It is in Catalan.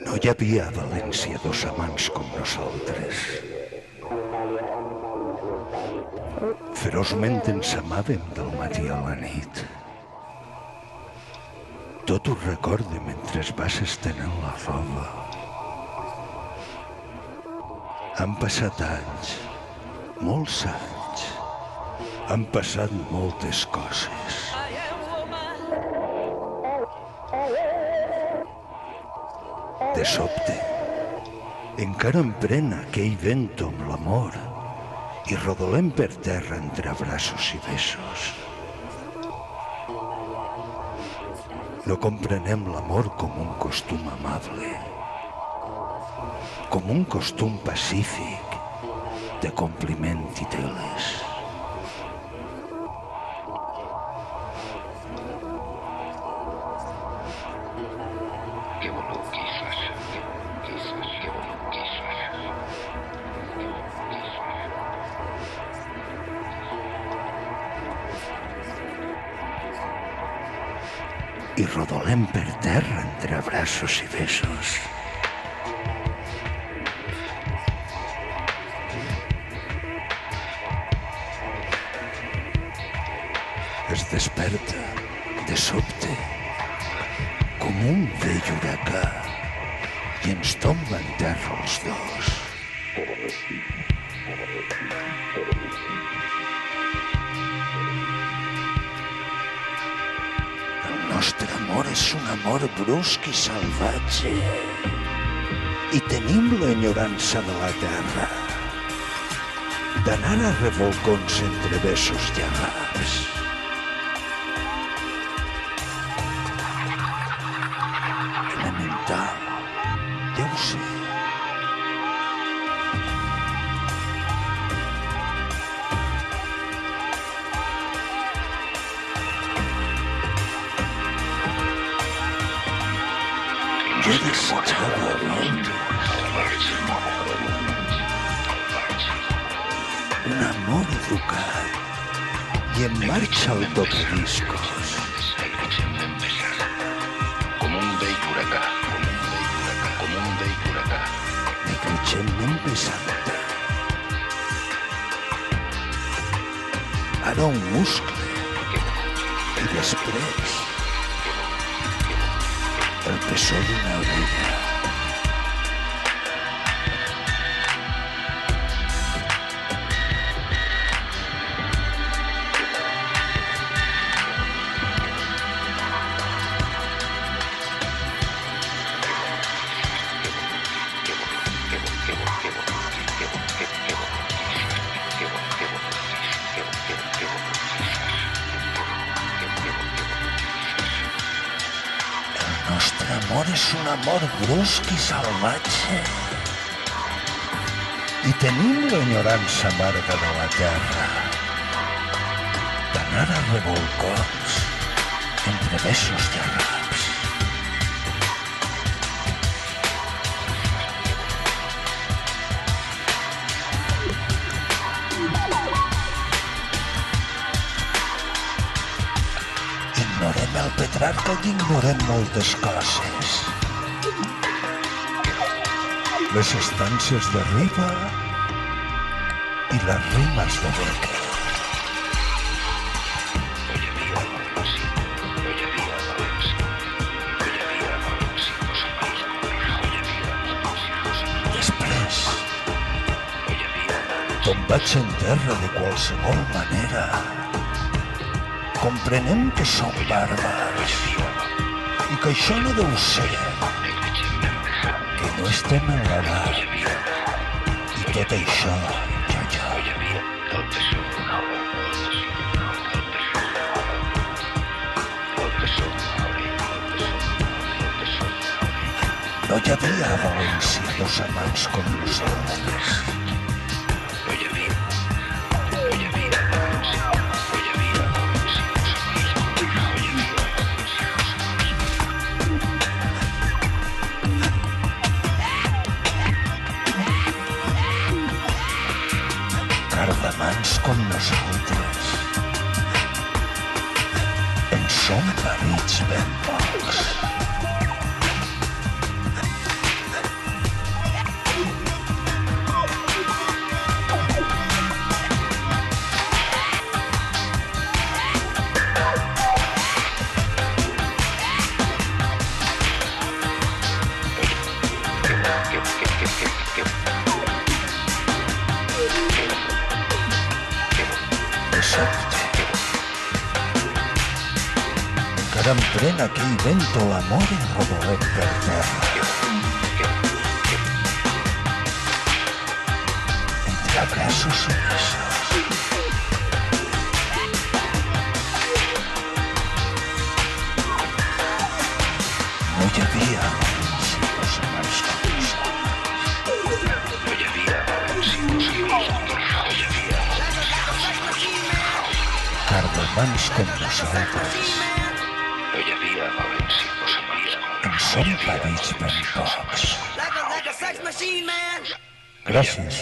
No hi havia a València dos amants com nosaltres. Ferozment ens amàvem del matí a la nit. Tot ho recorde mentre es vas estenent la roba. Han passat anys, molts anys. Han passat moltes coses. De sobte, encara em pren aquell vento amb l'amor i rodolem per terra entre abraços i besos. No comprenem l'amor com un costum amable, com un costum pacífic de compliment i teles. I rodolem per terra entre abraços i besos. Es desperta, de sobte, com un vell huracà i ens tomba en terra els dos. El nostre amor és un amor brusc i salvatge i tenim l'enyorança de la terra, d'anar a revolcons entre besos i agaps. Elemental, ja ho sé. Jo desitjava un amor educat i en marxa al tocadiscos. Com un vell huracà, com un vell huracà. Negligentment besant-te. Ara un muscle i després el pessó d'una orella. El nostre amor és un amor brusc i salvatge i tenim l'enyorança amarga de la terra, d'anar a revolcons entre besos i agaps. Ignorem el Petrarca i ignorem moltes coses. Les estances de riba i les rimes de beca. Després, tombats en terra de qualsevol manera, comprenem que som bàrbars i que això no deu ser, que no estem en l'edat i tot això, no hi havia a València dos amants com nosaltres. nosaltres. En som perits ben pocs. Encara em pren aquell vento l'amor i rodolet per terra. Entre abraços i besos. No hi havia vencidos amants com nosaltres. No hi havia vencidos amants com Cardomans com nosaltres. No hi havia vencidos amants com En som perits ben pocs. Gràcies.